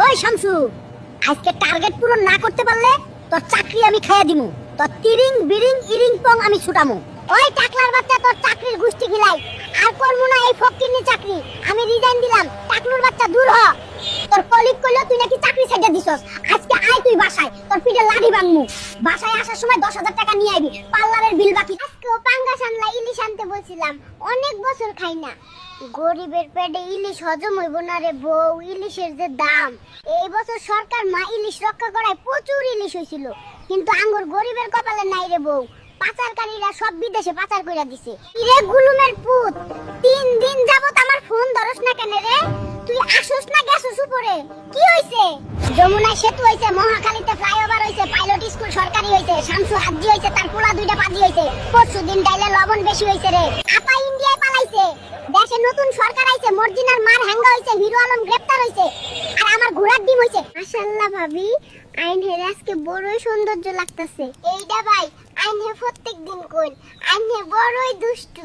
ওই শামসু, আজকে টার্গেট পূরণ না করতে পারলে তোর চাকরি আমি খাইয়া দিমু। তোর তিরিং বিরিং ইরিং পং আমি ছুটামু। ওই টাকলার বাচ্চা, তোর চাকরির গুষ্টি গিলাই। আর করবো না এই ফকিরনি চাকরি। আমি রিজাইন দিলাম। টাকলুর বাচ্চা দূর হ। তোর কলিগ কইলো তুই নাকি চাকরি ছেড়ে দিছস। আজকে আয় তুই বাসায়, তোর পিঠে লাঠি ভাঙমু। বাসায় আসার সময় 10,000 টাকা নিয়ে আইবি। পার্লারের বিল বাকি। আজকেও পাঙ্গাস আনলা, ইলিশ আনতে বলছিলাম। অনেক বছর খাই না। গরিবের পেটে ইলিশ হজম হইব না রে বউ। ইলিশের যে দাম, এই বছর সরকার মা ইলিশ রক্ষা করায় প্রচুর ইলিশ হয়েছিল, কিন্তু আঙ্গুর গরিবের কপালে নাই রে বউ। পাচারকারীরা সব বিদেশে পাচার কইরা দিছে। ইরে গুলুমের পুত, 3 দিন যাবত আমার ফোন ধরস না কেন রে? তুই আসুস না গেছস উপরে? কি হইছে? যমুনায় সেতু হইছে, মহাখালীতে ফ্লাইওভার হইছে, পাইলট স্কুল সরকারি হইছে, শামসু হাজ্জি হইছে, তার পোলা 2টা পাজি হইছে। পরশুদিন ডাইলে লবণ বেশি হইছে রে। আপা ইন্ডিয়ায় পালাইছে। দেশে নতুন সরকার আইছে, মর্জিনার মার হ্যাঙ্গা হইছে, হিরো আলম গ্রেফতার হইছে, আর আমার ঘোড়ার ডিম হইছে। মাশাআল্লাহ ভাবি, আইন হেরে আজকে বড়ই সৌন্দর্য লাগতাছে। এইটা ভাই আইন হে প্রত্যেকদিন কই, আইন হে বড়ই দুষ্টু।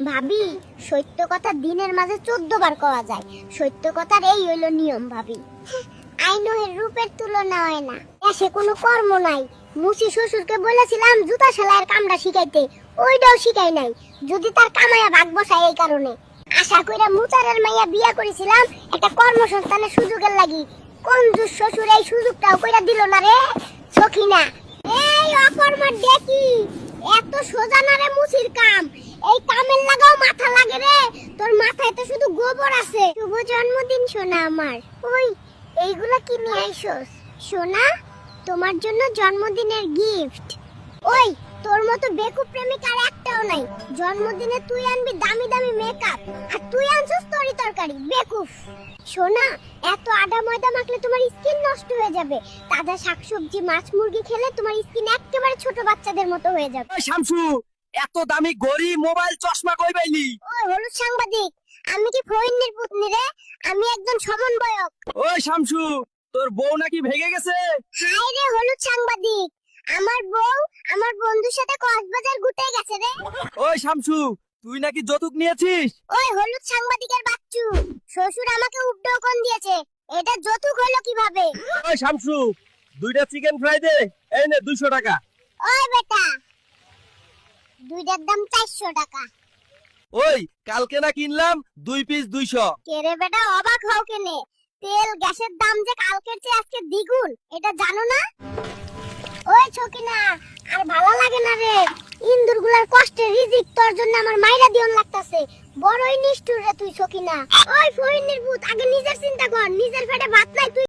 ভাবি, সত্য কথা দিনের মাঝে 14 বার কওয়া যায়। সত্য কথার এই হইল নিয়ম ভাবি। আইনের রূপের তুলনা হয় না। এসে কোনো কর্ম নাই। মুসি শ্বশুরকে বলেছিলাম জুতা সেলাইয়ের কামটা শিখাইতে, ওইটাও শিখাই নাই। যদি তার কামাইয়া ভাগ বসায় এই কারণে। আশা কইরা মুচারের মাইয়া বিয়া করেছিলাম একটা কর্মসংস্থানের সুযোগের লাগি। কঞ্জুস শ্বশুর এই সুযোগটাও কইরা দিল না রে সখিনা। এই অকর্মার দেখি এত সোজা না রে মুসির কাম। এই কামের লাগাও মাথা লাগে রে। তোর মাথায় তো শুধু গোবর আছে। শুভ জন্মদিন সোনা আমার। ওই এইগুলা কি নিয়ে আইছস সোনা? তোমার জন্য জন্মদিনের গিফট। ওই তোর মতো বেকুব প্রেমিক আর একটাও নাই। জন্মদিনে তুই আনবি দামি দামি মেকআপ, আর তুই আনছস তরি তরকারি। বেকুব সোনা, এত আটা ময়দা মাখলে তোমার স্কিন নষ্ট হয়ে যাবে। তাজা শাকসবজি মাছ মুরগি খেলে তোমার স্কিন একেবারে ছোট বাচ্চাদের মতো হয়ে যাবে। ওই শামসু, এত দামি ঘড়ি মোবাইল চশমা কই পাইলি? ওই হলুদ সাংবাদিক, আমি কি ফইন্নির পুতনি রে? আমি একজন সমন্বয়ক। ওই শামসু, তোর বউ নাকি ভেগে গেছে? হাই রে হলুদ সাংবাদিক, আমার বউ আমার বন্ধুর সাথে কক্সবাজার ঘুরতে গেছে রে। ওই শামসু, তুই নাকি যৌতুক নিয়েছিস? ওই হলুদ সাংবাদিকের বাচ্চু, শ্বশুর আমাকে উপঢৌকন দিয়েছে। এটা যৌতুক হলো কিভাবে? ওই শামসু, 2টা চিকেন ফ্রাই দে। এই নে 200 টাকা। ওই বেটা, 2টার দাম 400 টাকা। ওই কালকে না কিনলাম 2 পিস 200। কে রে বেটা, অবাক হও কেনে? তেল গ্যাসের দাম যে কালকের চেয়ে আজকে দ্বিগুণ, এটা জানো না? ওই ছকিনা, আর ভালো লাগে না রে। ইন্দুরগুলার কষ্টের রিজিক তোর জন্য আমার মাইরা দিয়ন লাগতাছে। বড়ই নিষ্ঠুর রে তুই ছকিনা। ওই ফইন্নির ভূত, আগে নিজের চিন্তা কর। নিজের পেটে ভাত নাই, তুই